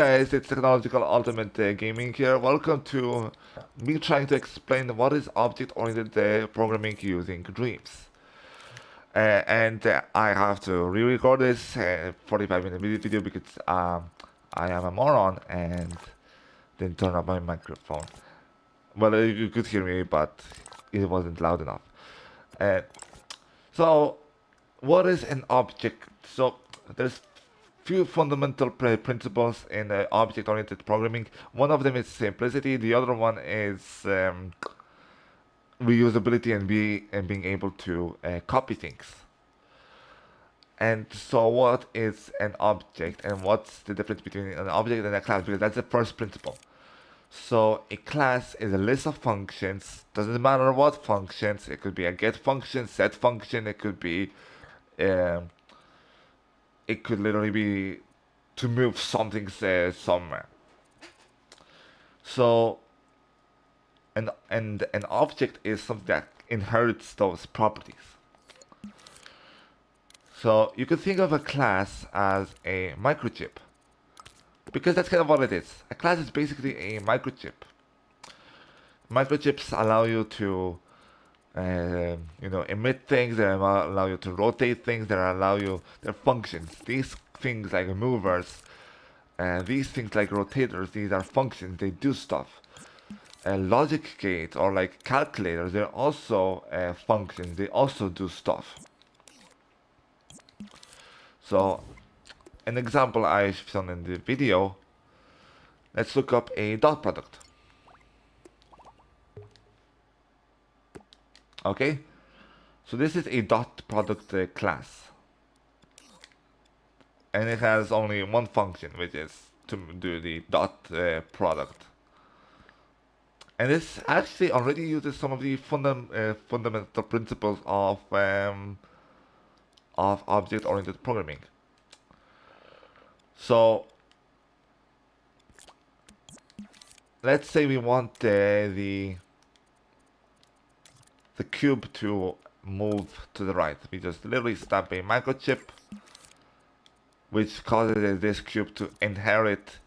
Guys, it's Technological Ultimate Gaming here. Welcome to me trying to explain what is object-oriented programming using Dreams. And I have to re-record this 45-minute video because I am a moron and didn't turn up my microphone. Well, you could hear me, but it wasn't loud enough. Uh, so, what is an object? So, there's few fundamental principles in object-oriented programming. One of them is simplicity. The other one is reusability and being able to copy things. And so, what is an object, and what's the difference between an object and a class? Because that's the first principle. So, a class is a list of functions. Doesn't matter what functions. It could be a get function, set function. It could be um, it could literally be to move something somewhere. So an object is something that inherits those properties. So you could think of a class as a microchip, because that's kind of what it is. A class is basically a microchip. Microchips allow you to emit things. They allow you to rotate things. They allow you their functions. These things like movers, these things like rotators. These are functions. They do stuff. Logic gates or like calculators. They're also functions. They also do stuff. So, an example I've shown in the video. Let's look up a dot product. Okay, so this is a dot product class, and it has only one function, which is to do the dot product. And this actually already uses some of the fundamental principles of object-oriented programming. So let's say we want the cube to move to the right. We just literally stamp a microchip, which causes this cube to inherit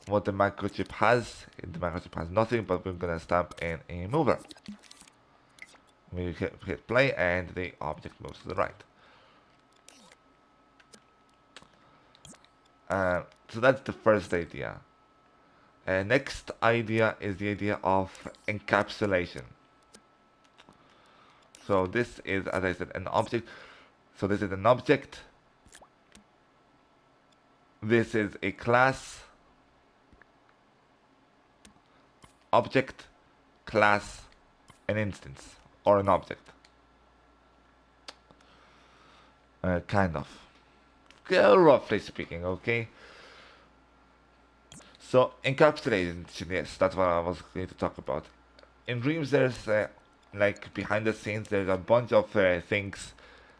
what the microchip has. The microchip has nothing, but we're gonna stamp in a mover. We hit play and the object moves to the right. So that's the first idea. Next idea is the idea of encapsulation. So this is, as I said, an object. So this is an object. This is a class. Object, class, an instance, or an object. Kind of. Roughly speaking, okay? So, encapsulation, yes, that's what I was going to talk about. In Dreams, there's, like, behind the scenes, there's a bunch of things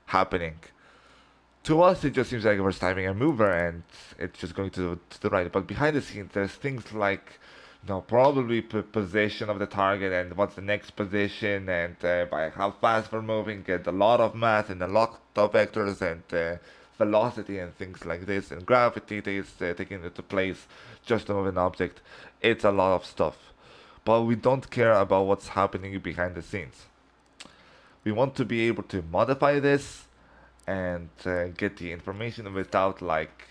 happening. To us, it just seems like we're typing a mover and it's just going to the right. But behind the scenes, there's things like, probably position of the target and what's the next position and by how fast we're moving, and a lot of math and a lot of vectors and velocity and things like this, and gravity is taking into place just to move an object. It's a lot of stuff. But we don't care about what's happening behind the scenes. We want to be able to modify this and get the information without like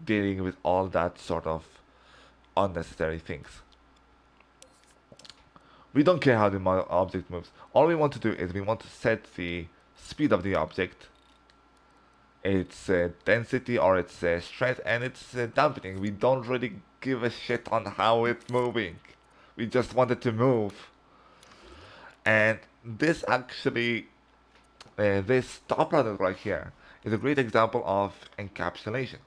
dealing with all that sort of unnecessary things. We don't care how the object moves. All we want to do is we want to set the speed of the object, its density or its strength, and its dampening. We don't really give a shit on how it's moving. We just want it to move. And this actually, this top product right here is a great example of encapsulation.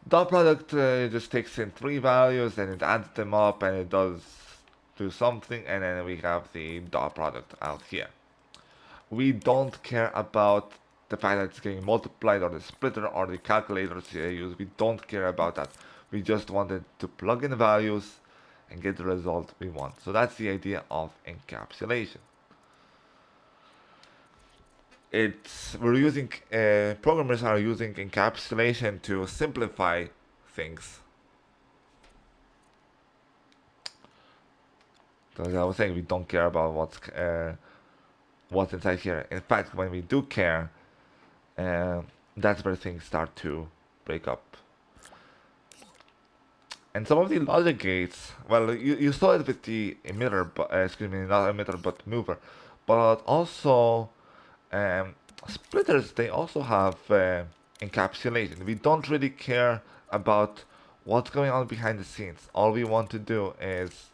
Dot product just takes in 3 values and it adds them up and it does do something, and then we have the dot product out here. We don't care about the fact that it's getting multiplied or the splitter or the calculators used. We don't care about that. We just wanted to plug in the values and get the result we want. So that's the idea of encapsulation. Programmers are using encapsulation to simplify things. As I was saying, we don't care about what's inside here. In fact, when we do care, uh, that's where things start to break up. And some of the logic gates, well, you saw it with the emitter, but excuse me, not emitter, but mover, but also splitters. They also have encapsulation. We don't really care about what's going on behind the scenes. All we want to do is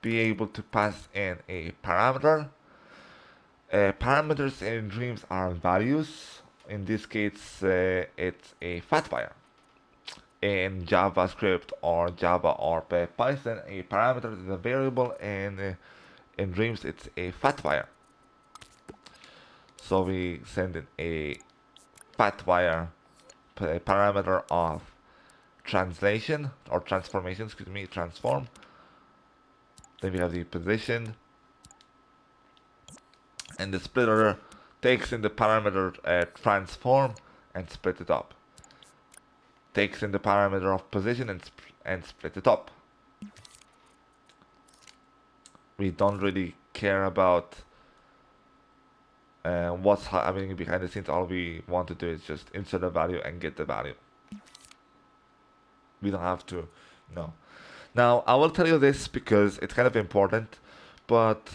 be able to pass in a parameter. Parameters in Dreams are values. In this case, it's a fat wire. In JavaScript or Java or Python, a parameter is a variable, and in Dreams it's a fat wire. So we send in a fat wire parameter of translation or transformation, excuse me, transform. Then we have the position, and the splitter takes in the parameter transform and split it up. Takes in the parameter of position and split it up. We don't really care about what's happening behind the scenes. All we want to do is just insert a value and get the value. We don't have to know. Now, I will tell you this because it's kind of important, but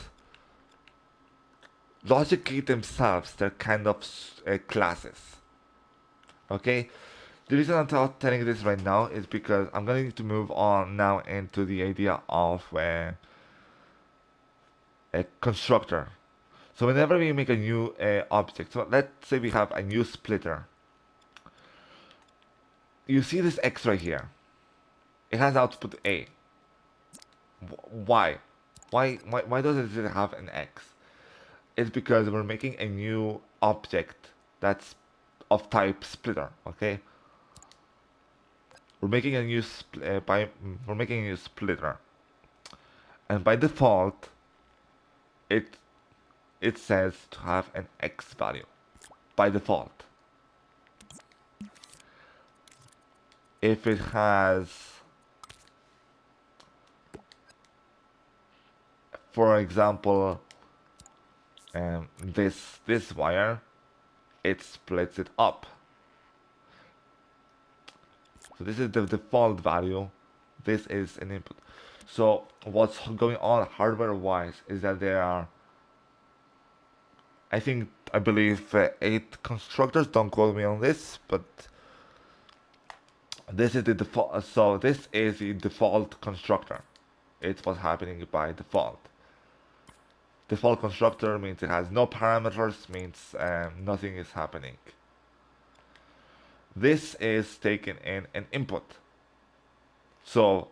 logic gate themselves, they're kind of classes. Okay? The reason I'm telling you this right now is because I'm going to move on now into the idea of a constructor. So whenever we make a new object, so let's say we have a new splitter. You see this X right here. It has output A. Why? Why does it have an X? It's because we're making a new object that's of type splitter. Okay. We're making a new we're making a new splitter, and by default, it says to have an X value by default. If it has, for example, this wire, it splits it up. So this is the default value. This is an input. So what's going on hardware-wise is that there are, I believe 8 constructors. Don't quote me on this, but this is the default. So this is the default constructor. It's what's happening by default. Default constructor means it has no parameters, means nothing is happening. This is taken in an input. So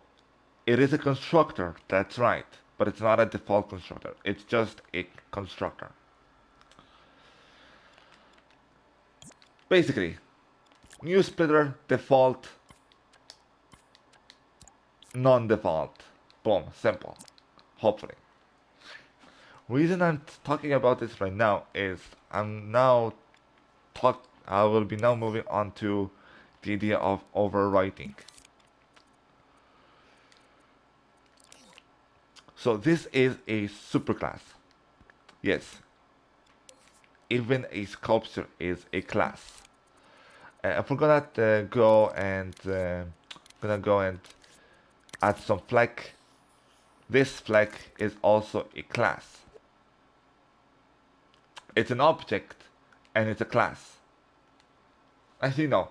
it is a constructor, that's right, but it's not a default constructor. It's just a constructor. Basically, new splitter, default, non-default. Boom, simple. Hopefully. Reason I'm talking about this right now is I will be now moving on to the idea of overwriting. So this is a superclass. Yes. Even a sculpture is a class. If we're gonna go and add some flag, this flag is also a class. It's an object and it's a class. Actually, no.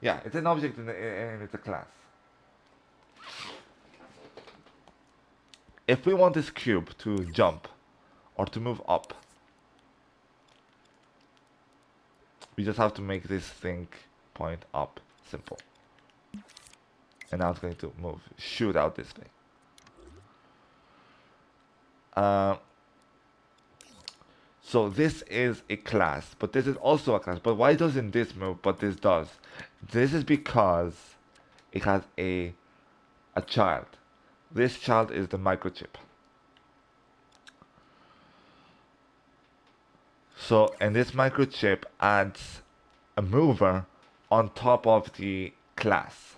Yeah, it's an object and it's a class. If we want this cube to jump or to move up, we just have to make this thing point up. Simple. And now it's going to shoot out this way. So this is a class, but this is also a class. But why doesn't this move, but this does? This is because it has a child. This child is the microchip. So, and this microchip adds a mover on top of the class.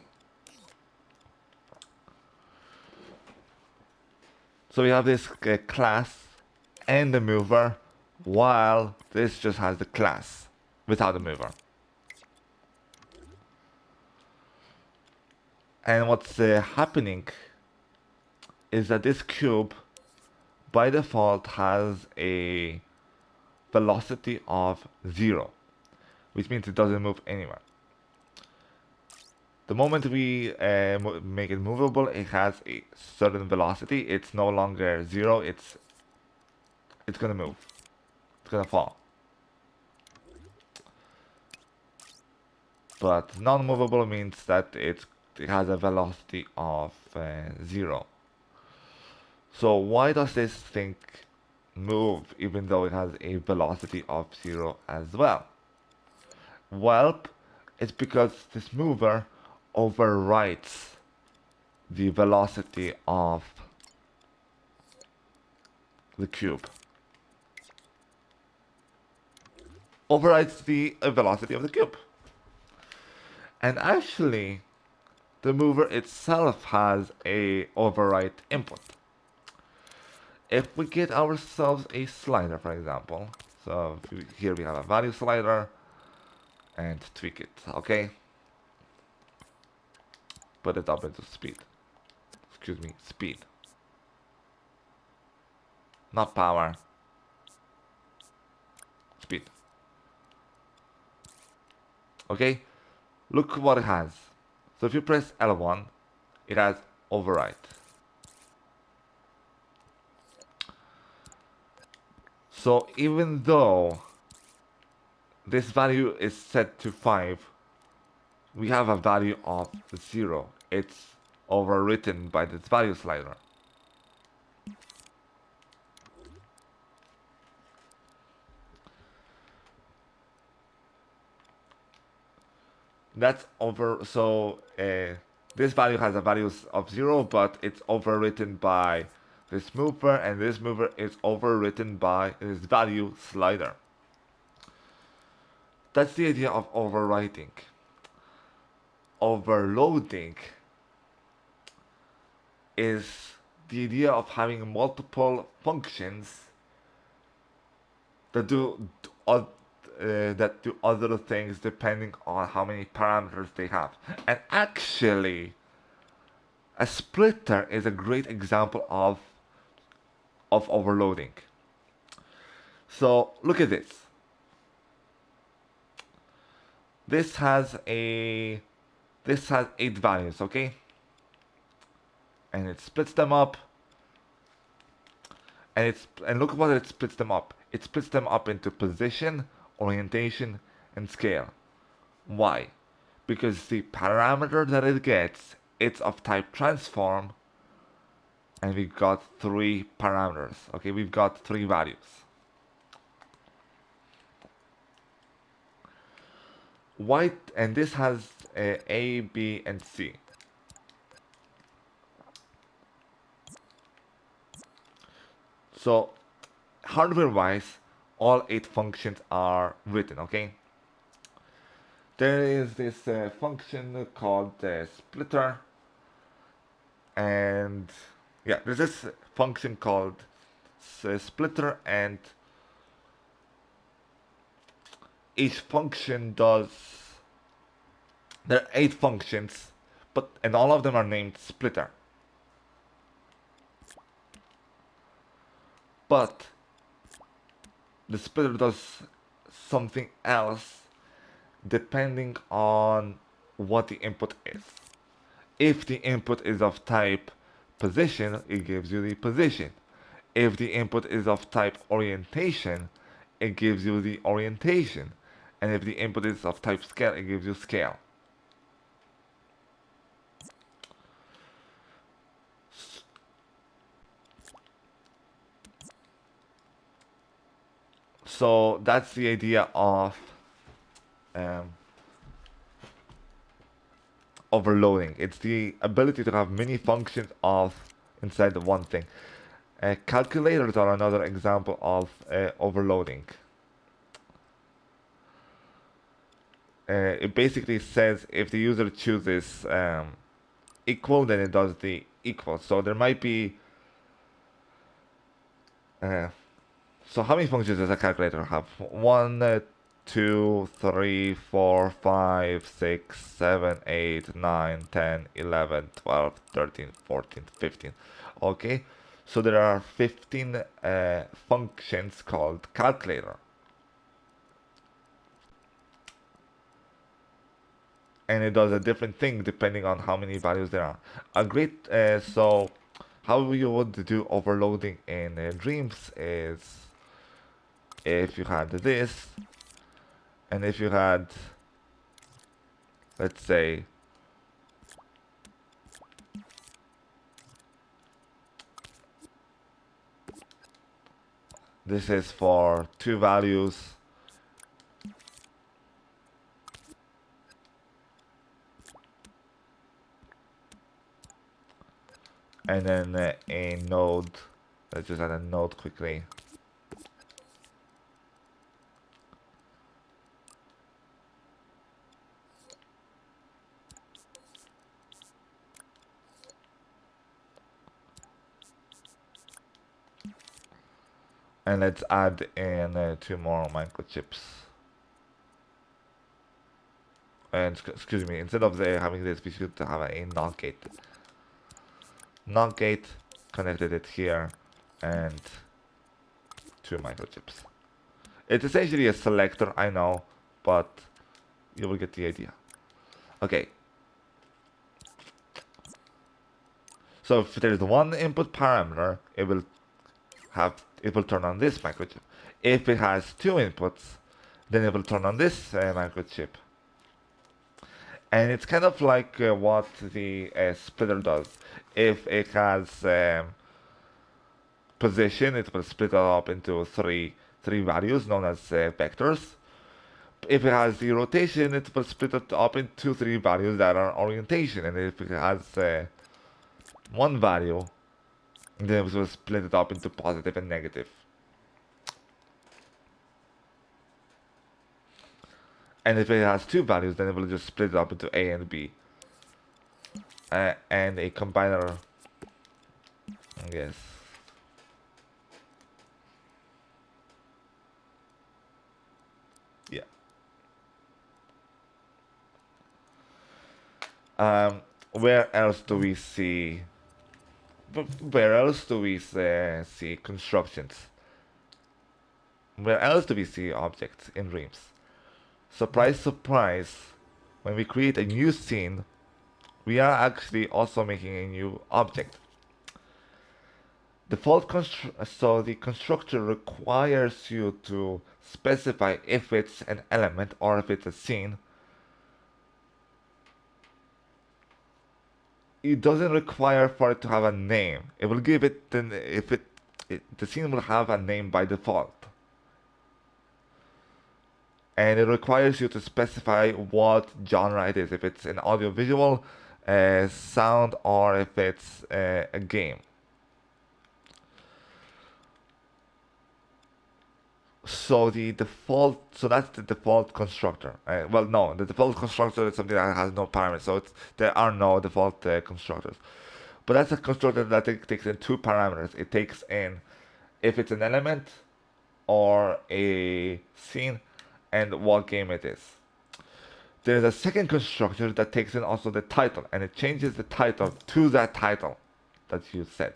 So we have this class and the mover, while this just has the class without the mover. And what's happening is that this cube by default has a velocity of 0, which means it doesn't move anywhere. The moment we make it movable, it has a certain velocity. It's no longer 0, it's gonna move. It's gonna fall. But non-movable means that it has a velocity of 0. So why does this thing move even though it has a velocity of 0 as well? Well, it's because this mover overwrites the velocity of the cube. Overrides the velocity of the cube. And actually, the mover itself has a overwrite input. If we get ourselves a slider, for example, so here we have a value slider, and tweak it, okay? Put it up into speed. Excuse me, speed. Not power. Speed. Okay? Look what it has. So if you press L1, it has overwrite. So even though this value is set to 5, we have a value of 0. It's overwritten by this value slider. That's over, so this value has a value of 0, but it's overwritten by this mover, and this mover is overwritten by this value slider. That's the idea of overwriting. Overloading is the idea of having multiple functions that do other things depending on how many parameters they have. And actually, a splitter is a great example of overloading. So look at this. This has 8 values, okay? And it splits them up. And look what it splits them up. It splits them up into position, orientation, and scale. Why? Because the parameter that it gets, it's of type transform, and we've got 3 parameters. Okay, we've got 3 values. White, and this has A, B, and C. So hardware-wise, all 8 functions are written, okay? There is this function called splitter, and yeah, there's this function called splitter, and each function does, there are 8 functions, and all of them are named splitter. But the splitter does something else depending on what the input is. If the input is of type position, it gives you the position. If the input is of type orientation, it gives you the orientation. And if the input is of type scale, it gives you scale. So that's the idea of overloading. It's the ability to have many functions inside the one thing. Calculators are another example of overloading. it basically says if the user chooses equal, then it does the equal. So there might be. So how many functions does a calculator have? 1, 2, 3, 4, 5, 6, 7, 8, 9, 10, 11, 12, 13, 14, 15. Okay, so there are 15 functions called calculator. And it does a different thing depending on how many values there are. So how you would do overloading in Dreams is if you had this, and if you had, let's say, this is for 2 values, and then a node. Let's just add a node quickly. And let's add in 2 more microchips. And excuse me, instead of having this, we should have a NOT gate. NOT gate, connected it here, and 2 microchips. It's essentially a selector, I know, but you will get the idea. Okay. So if there's one input parameter, it will turn on this microchip. If it has 2 inputs, then it will turn on this microchip. And it's kind of like what the splitter does. If it has position, it will split it up into three values known as vectors. If it has the rotation, it will split it up into 3 values that are orientation. And if it has one value, then it will split it up into positive and negative. And if it has 2 values, then it will just split it up into A and B. And a combiner, yes. Yeah. Where else do we see? Where else do we see constructions? Where else do we see objects in Dreams? Surprise, surprise, when we create a new scene, we are actually also making a new object. So the constructor requires you to specify if it's an element or if it's a scene. It doesn't require for it to have a name. It will give it, the scene will have a name by default. And it requires you to specify what genre it is, if it's an audiovisual, sound, or if it's a game. So that's the default constructor. Well, no, the default constructor is something that has no parameters, so there are no default constructors. But that's a constructor that takes in 2 parameters. It takes in if it's an element or a scene, and what game it is. There's a second constructor that takes in also the title, and it changes the title to that title that you said.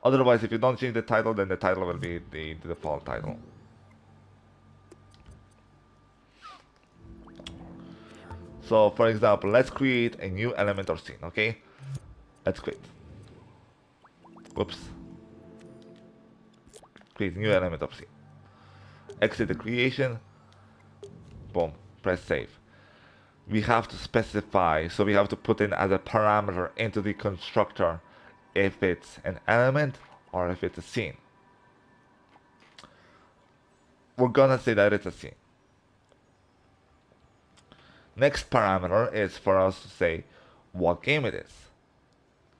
Otherwise, if you don't change the title, then the title will be the default title. So, for example, let's create a new element or scene, okay? Let's create. Whoops. Create a new element or scene. Exit the creation. Boom. Press save. We have to specify, so we have to put in as a parameter into the constructor if it's an element or if it's a scene. We're gonna say that it's a scene. Next parameter is for us to say what game it is.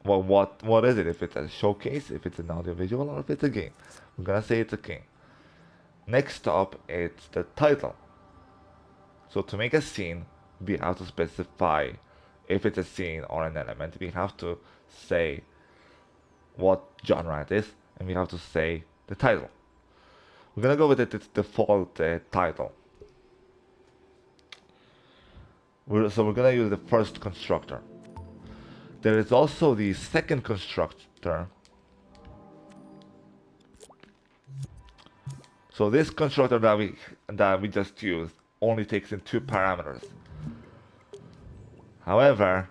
Well, what is it? If it's a showcase, if it's an audiovisual, or if it's a game. We're gonna say it's a game. Next up, it's the title. So to make a scene, we have to specify if it's a scene or an element. We have to say what genre it is, and we have to say the title. We're gonna go with the default title. So we're gonna use the first constructor. There is also the second constructor. So this constructor that we just used only takes in 2 parameters. However,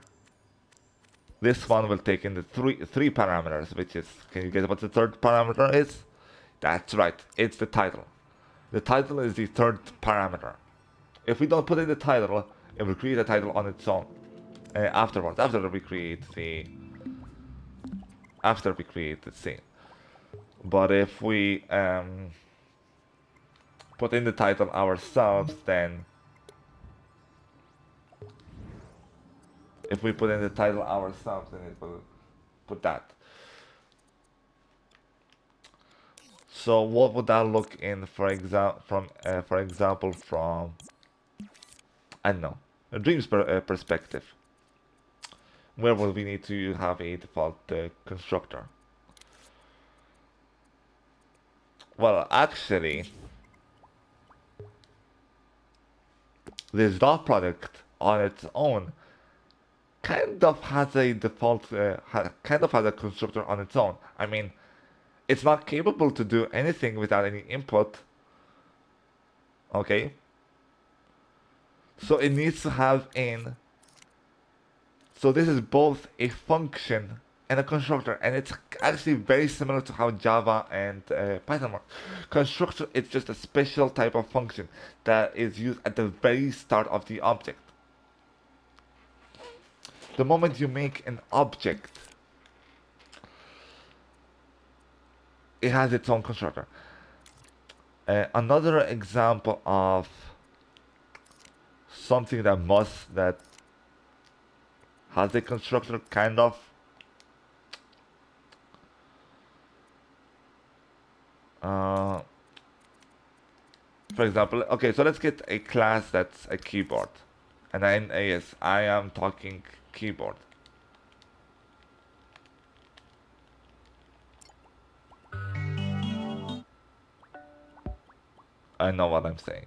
this one will take in the three parameters, which is, can you guess what the third parameter is? That's right, it's the title. The title is the third parameter. If we don't put in the title, it will create a title on its own afterwards, after we create the scene. But if we put in the title ourselves, then it will put that. So what would that look in, for example, from, I don't know, a dreams perspective? Where will we need to have a default constructor? Well, actually, this dot product on its own kind of has a default, kind of has a constructor on its own. I mean, it's not capable to do anything without any input. Okay? So it needs to have in. So this is both a function and a constructor, and it's actually very similar to how Java and Python work. Constructor is just a special type of function that is used at the very start of the object. The moment you make an object, it has its own constructor. Another example of something that has a constructor, kind of. For example, okay, so let's get a class that's a keyboard. And yes, I am talking keyboard. I know what I'm saying.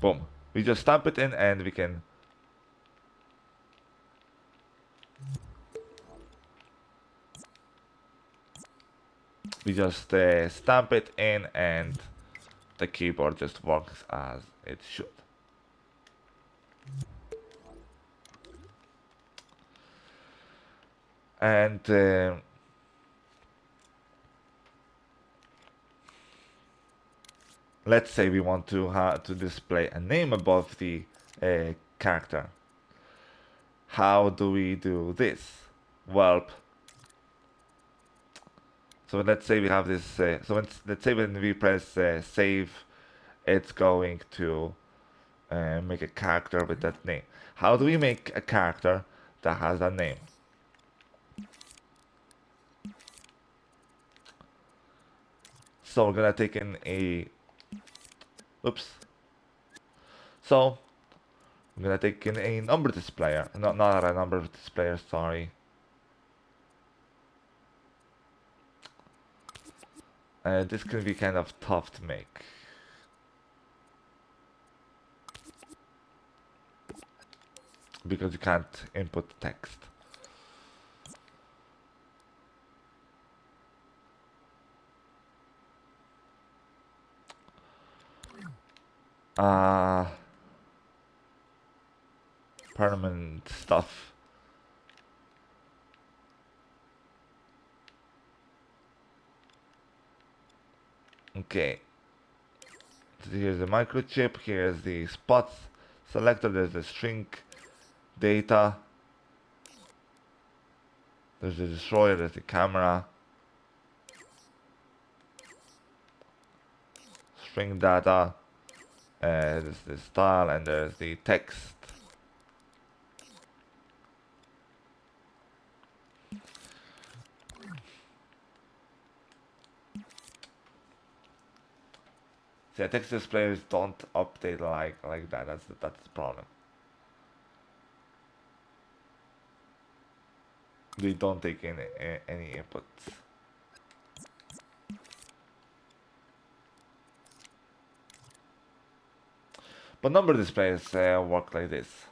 Boom. We just stamp it in and we can. We just stamp it in and the keyboard just works as it should. And let's say we want to display a name above the character. How do we do this? Well, so let's say we have this. Let's say when we press save, it's going to make a character with that name. How do we make a character that has a name? So we're gonna take in a. Oops. So I'm gonna take in a number displayer. Not a number displayer. Sorry. This can be kind of tough to make. Because you can't input text. Permanent stuff. Okay. So here's the microchip, here's the spots selector, there's the string data, there's the destroyer, there's the camera, string data, there's the style, and there's the text. So text displays don't update like that. That's the problem. They don't take any inputs. But number displays work like this.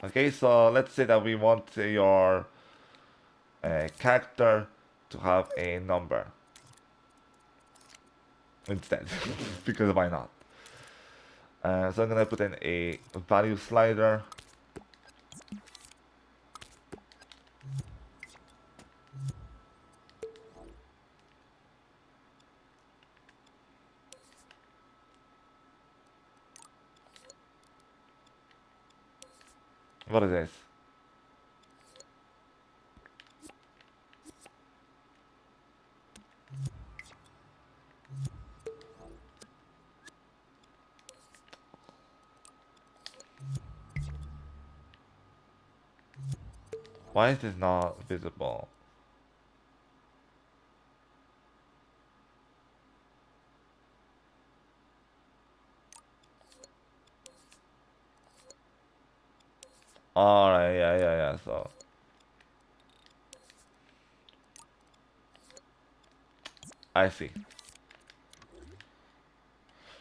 Okay, so let's say that we want your character to have a number instead, because why not? So I'm gonna put in a value slider. What is this? Why is this not visible? Alright, yeah. So I see.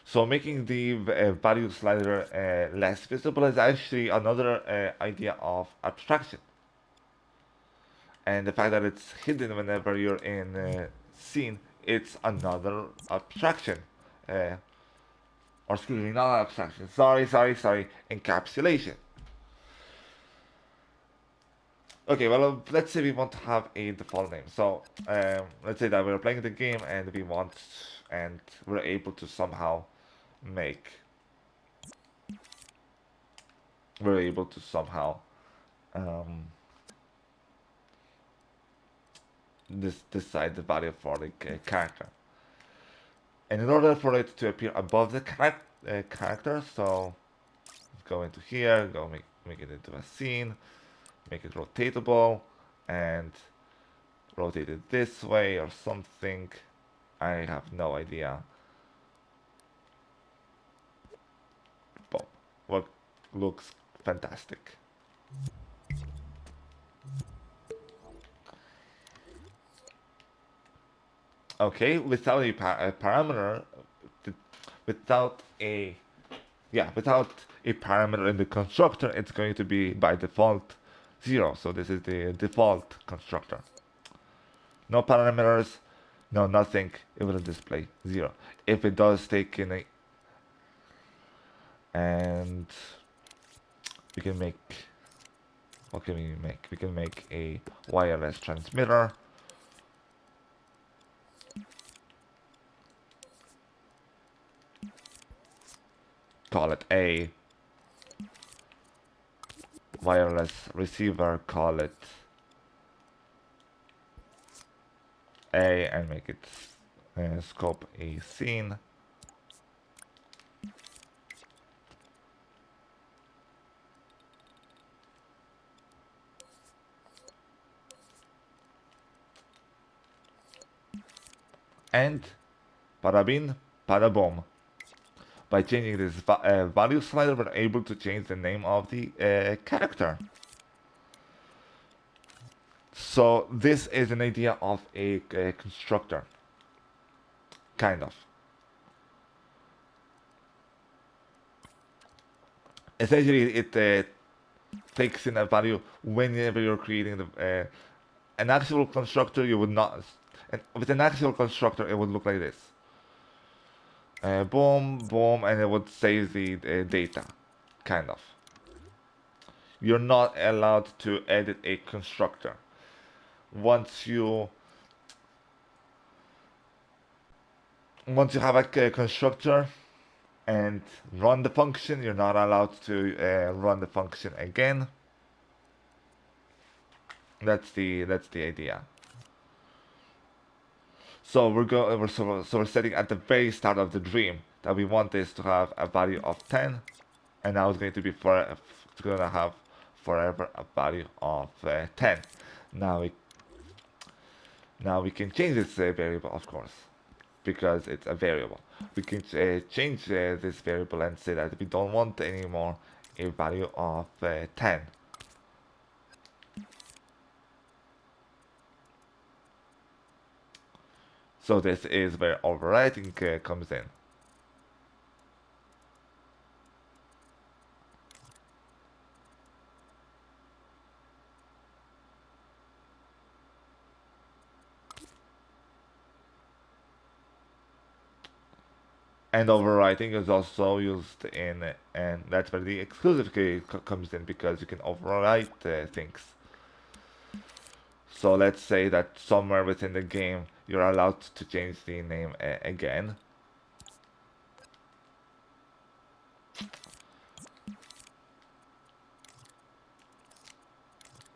So making the value slider less visible is actually another idea of abstraction. And the fact that it's hidden whenever you're in scene, it's another abstraction. Uh, or excuse me, not abstraction. Sorry. Encapsulation. Okay, well, let's say we want to have a default name. So let's say that we're playing the game and we're able to somehow make, we're able to somehow um, decide the value for the character. And in order for it to appear above the character, so go into here, make it into a scene, make it rotatable, and rotate it this way or something. I have no idea. Boom. What looks fantastic. Okay, without a parameter, without a without a parameter in the constructor, it's going to be by default 0. So this is the default constructor. No parameters, no nothing. It will display 0. If it does take in a, and we can make, what can we make? We can make a wireless transmitter. Call it A. Wireless receiver, call it A, and make it scope a scene. And bada bing, bada boom. By changing this value slider, we're able to change the name of the character. So this is an idea of a constructor, kind of. Essentially, it takes in a value whenever you're creating an actual constructor. You would not. With an actual constructor, it would look like this. Boom, boom, and it would save the data, kind of. You're not allowed to edit a constructor. Once you have a constructor and run the function, you're not allowed to run the function again. That's the idea. So we're setting at the very start of the dream that we want this to have a value of 10, and now it's going to be it's going to have forever a value of 10. Now we can change this variable, of course. because it's a variable. We can change this variable and say that we don't want anymore a value of 10. So this is where overwriting comes in. And overwriting is also used in, and that's where the exclusive key comes in, because you can overwrite things. So let's say that somewhere within the game you're allowed to change the name again.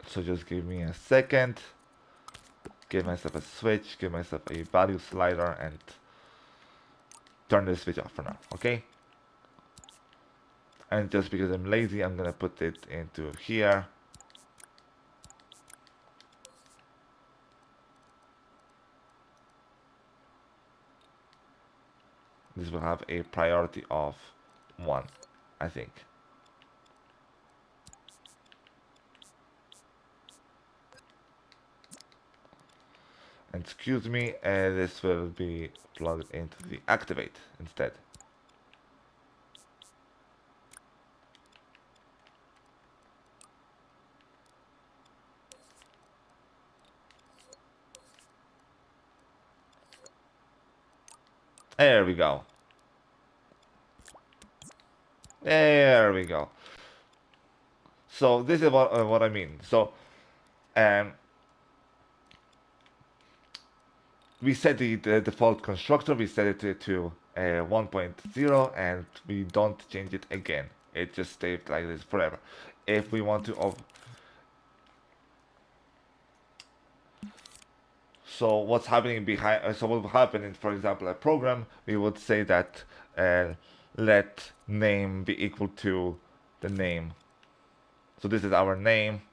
So just give me a second, give myself a switch, give myself a value slider, and turn the switch off for now, okay? And just because I'm lazy, I'm gonna put it into here. This will have a priority of 1, I think. And excuse me, this will be plugged into the activate instead. There we go. There we go. So this is what I mean. So we set the default constructor, we set it to 1.0, and we don't change it again. It just stays like this forever. If we want to so what's happening behind, so what will happen in, for example, a program, we would say that let name be equal to the name. So this is our name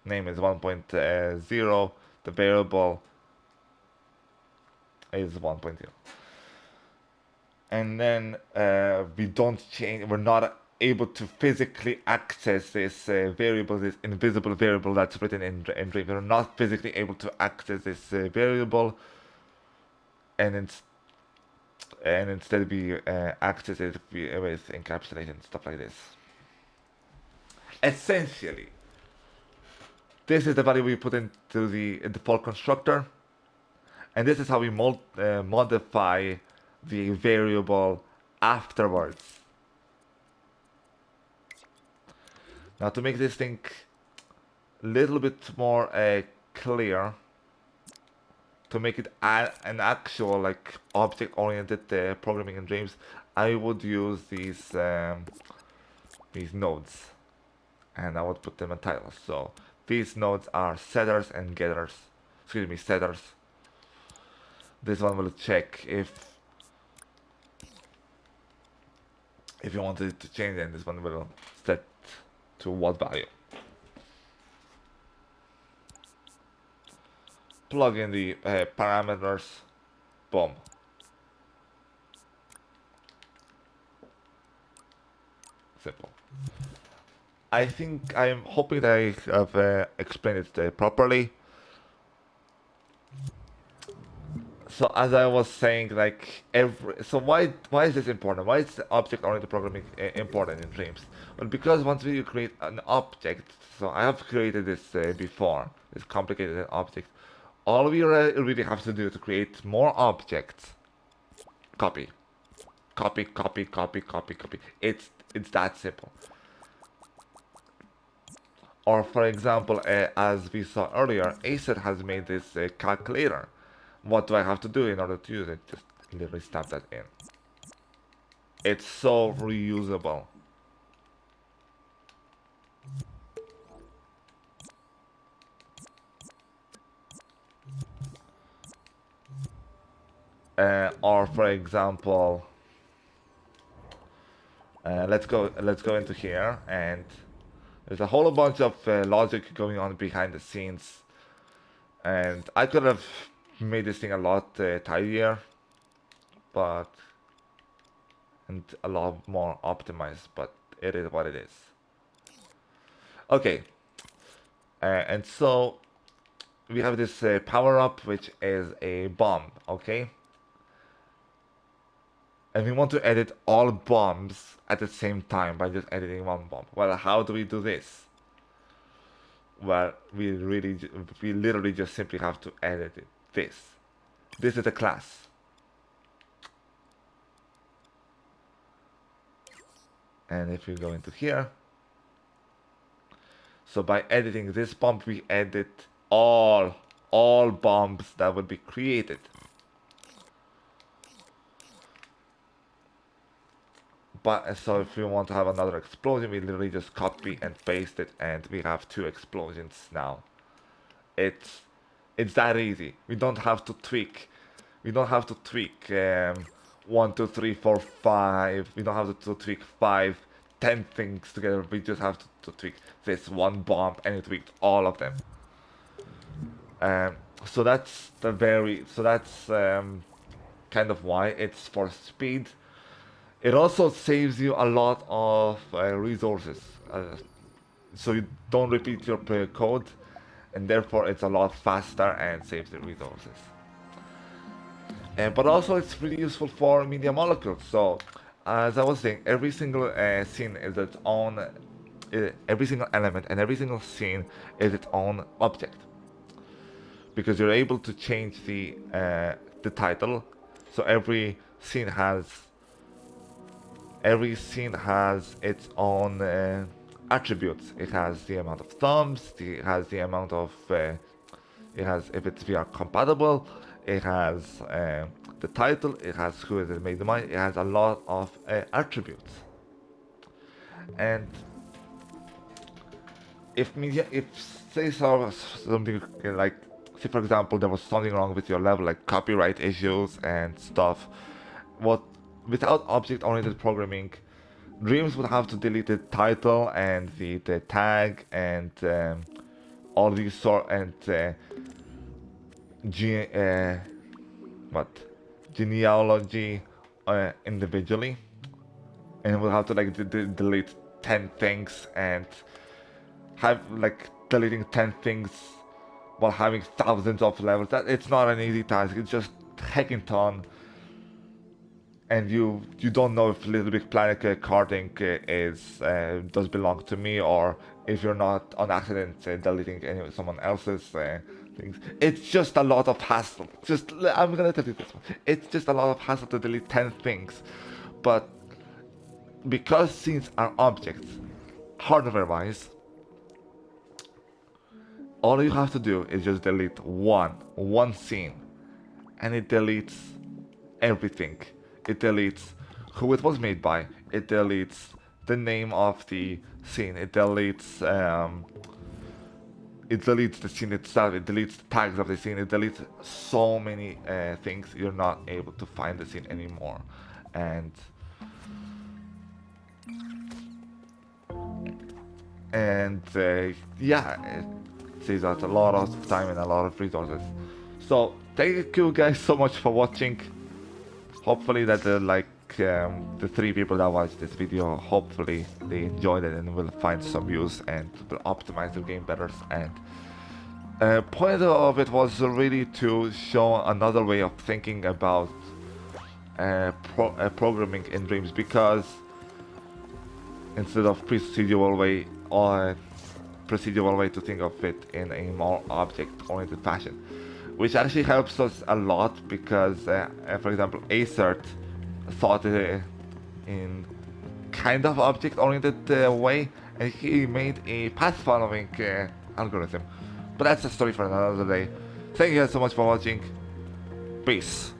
is 1.0, the variable is 1.0. And then we don't change, we're not able to physically access this variable, this invisible variable that's written in Dream. We're not physically able to access this variable, and instead we access it with encapsulation, stuff like this. Essentially, this is the value we put into the default constructor, and this is how we modify the variable afterwards. Now, to make this thing a little bit more clear, to make it an actual like object-oriented programming in Dreams, I would use these nodes, and I would put them in titles. So these nodes are setters and getters. Excuse me, setters. This one will check if you wanted to change, and this one will set to what value. Plug in the parameters, boom. Simple. I think I'm hoping that I have explained it properly. So as I was saying, like so why is this important? Why is object-oriented programming important in Dreams? Well, because once you create an object, so I have created this before, this complicated object. All we really have to do to create more objects, copy, copy, copy, copy, copy, copy. It's that simple. Or for example, as we saw earlier, Acer has made this calculator. What do I have to do in order to use it? Just literally stamp that in. It's so reusable. Or for example, let's go into here, and there's a whole bunch of logic going on behind the scenes, and I could have made this thing a lot tidier. but and a lot more optimized, but it is what it is. Okay, and so we have this power up, which is a bomb, okay? And we want to edit all bombs at the same time by just editing one bomb. Well, how do we do this? Well, we literally just simply have to edit it. This is a class. And if we go into here, so by editing this bomb, we edit all bombs that would be created. But so if we want to have another explosion, we literally just copy and paste it, and we have 2 explosions now. It's that easy. We don't have to tweak. We don't have to tweak 1, 2, 3, 4, 5. We don't have to tweak 5, 10 things together. We just have to tweak this one bomb, and it tweaked all of them. So that's kind of why it's for speed. It also saves you a lot of resources, so you don't repeat your code, and therefore it's a lot faster and saves the resources. But also it's really useful for media molecules. So as I was saying, every single scene is its own, every single element and every single scene is its own object, because you're able to change the title. So every scene has its own attributes. It has the amount of thumbs, it has the amount of, it has if it's VR compatible, it has the title, it has who it made the money, it has a lot of attributes. And if say something like, say for example there was something wrong with your level, like copyright issues and stuff, without object-oriented programming, Dreams would have to delete the title and the tag and all these genealogy individually, and we'll have to like delete 10 things and have like deleting 10 things while having thousands of levels. It's not an easy task. It's just hacking ton. And you don't know if Little Big Planet carding does belong to me, or if you're not on accident deleting someone else's things. It's just a lot of hassle. I'm gonna tell you this one. It's just a lot of hassle to delete 10 things, but because scenes are objects, hardware-wise, all you have to do is just delete one scene, and it deletes everything. It deletes who it was made by, it deletes the name of the scene, it deletes the scene itself, it deletes the tags of the scene, it deletes so many things. You're not able to find the scene anymore. And yeah, it saves us a lot of time and a lot of resources. So thank you guys so much for watching. Hopefully that the 3 people that watched this video, hopefully they enjoyed it and will find some use and will optimize their game better. And point of it was really to show another way of thinking about programming in Dreams, because instead of procedural way to think of it in a more object-oriented fashion, which actually helps us a lot, because for example Acert thought in kind of object-oriented way, and he made a path-following algorithm. But that's a story for another day. Thank you guys so much for watching. Peace.